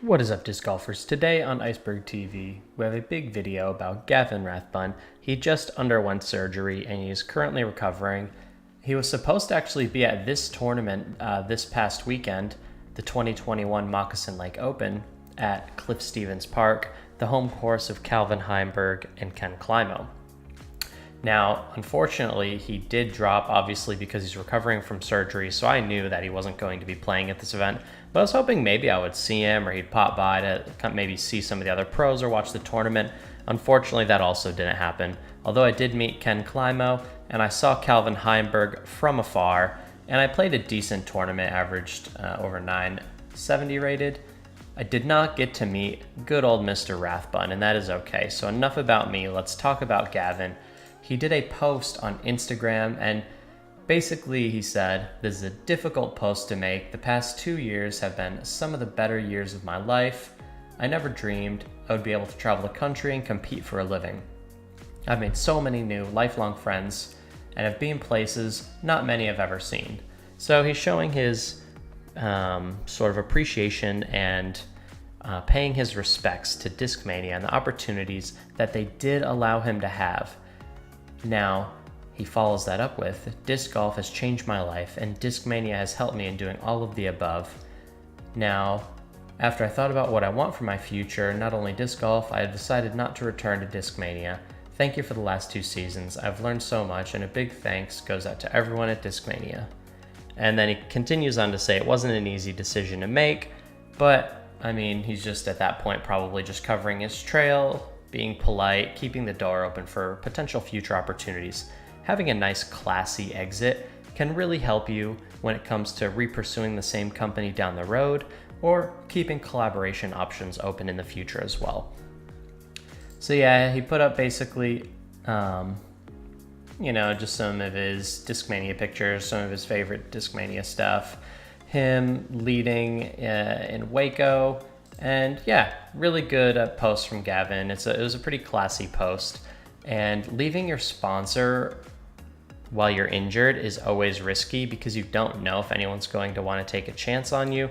What is up, disc golfers? Today on Iceberg TV, we have a big video about Gavin Rathbun. He just underwent surgery and he is currently recovering. He was supposed to actually be at this tournament this past weekend, the 2021 Moccasin Lake Open at Cliff Stevens Park, the home course of Calvin Heimberg and Ken Climo. Now, unfortunately, he did drop, obviously, because he's recovering from surgery, so I knew that he wasn't going to be playing at this event, but I was hoping maybe I would see him or he'd pop by to maybe see some of the other pros or watch the tournament. Unfortunately, that also didn't happen, although I did meet Ken Climo, and I saw Calvin Heimberg from afar, and I played a decent tournament, averaged over 970 rated. I did not get to meet good old Mr. Rathbun, and that is okay. So enough about me, let's talk about Gavin. He did a post on Instagram and basically he said, "This is a difficult post to make. The past 2 years have been some of the better years of my life. I never dreamed I would be able to travel the country and compete for a living. I've made so many new lifelong friends and have been places not many have ever seen." So he's showing his sort of appreciation and paying his respects to Discmania and the opportunities that they did allow him to have. Now, he follows that up with, "Disc golf has changed my life, and Discmania has helped me in doing all of the above. Now, after I thought about what I want for my future, not only disc golf, I have decided not to return to Discmania. Thank you for the last 2 seasons. I've learned so much, and a big thanks goes out to everyone at Discmania." And then he continues on to say it wasn't an easy decision to make, but I mean, he's just at that point probably just covering his trail, being polite, keeping the door open for potential future opportunities. Having a nice, classy exit can really help you when it comes to repursuing the same company down the road or keeping collaboration options open in the future as well. So yeah, he put up basically, just some of his Discmania pictures, some of his favorite Discmania stuff, him leading in Waco. And yeah, really good post from Gavin. It was a pretty classy post. And leaving your sponsor while you're injured is always risky because you don't know if anyone's going to want to take a chance on you.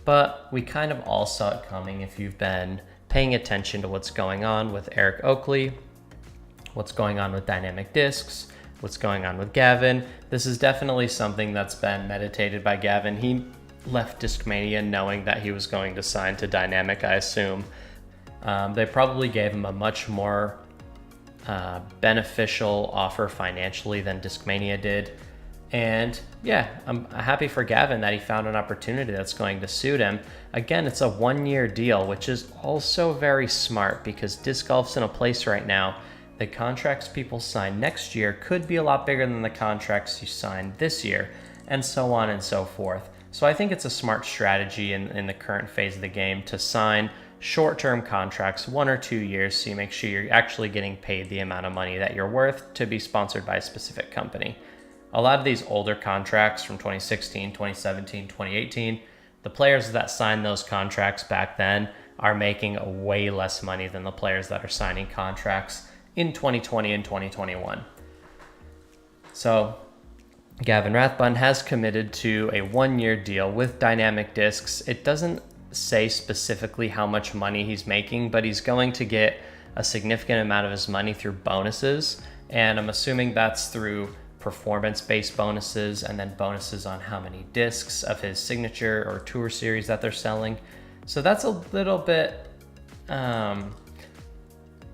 But we kind of all saw it coming if you've been paying attention to what's going on with Eric Oakley, what's going on with Dynamic Discs, what's going on with Gavin. This is definitely something that's been meditated by Gavin. He left Discmania knowing that he was going to sign to Dynamic, I assume. They probably gave him a much more beneficial offer financially than Discmania did. And yeah, I'm happy for Gavin that he found an opportunity that's going to suit him. Again, it's a 1-year deal, which is also very smart because disc golf's in a place right now. The contracts people sign next year could be a lot bigger than the contracts you signed this year, and so on and so forth. So I think it's a smart strategy in the current phase of the game to sign short-term contracts, 1 or 2 years, so you make sure you're actually getting paid the amount of money that you're worth to be sponsored by a specific company. A lot of these older contracts from 2016, 2017, 2018, the players that signed those contracts back then are making way less money than the players that are signing contracts in 2020 and 2021. So Gavin Rathbun has committed to a 1-year deal with Dynamic Discs. It doesn't say specifically how much money he's making, but he's going to get a significant amount of his money through bonuses. And I'm assuming that's through performance-based bonuses and then bonuses on how many discs of his signature or tour series that they're selling. So that's a little bit,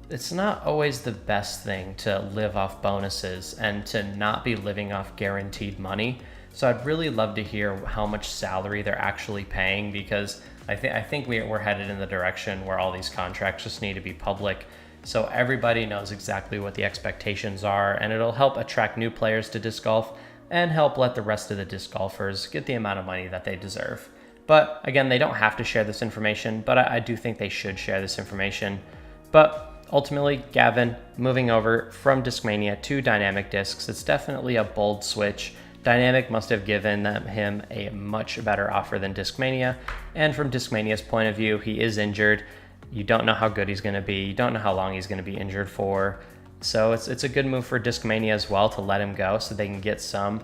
it's not always the best thing to live off bonuses and to not be living off guaranteed money. So I'd really love to hear how much salary they're actually paying, because I think we're headed in the direction where all these contracts just need to be public so everybody knows exactly what the expectations are, and it'll help attract new players to disc golf and help let the rest of the disc golfers get the amount of money that they deserve. But again, they don't have to share this information, but I do think they should share this information. But ultimately, Gavin moving over from Discmania to Dynamic Discs, it's definitely a bold switch. Dynamic must have given him a much better offer than Discmania, and from Discmania's point of view, he is injured. You don't know how good he's going to be. You don't know how long he's going to be injured for. So it's a good move for Discmania as well to let him go so they can get some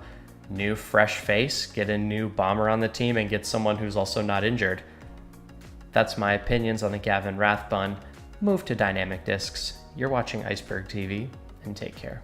new fresh face, get a new bomber on the team, and get someone who's also not injured. That's my opinions on the Gavin Rathbun move to dynamic discs. You're watching Iceberg TV, and take care.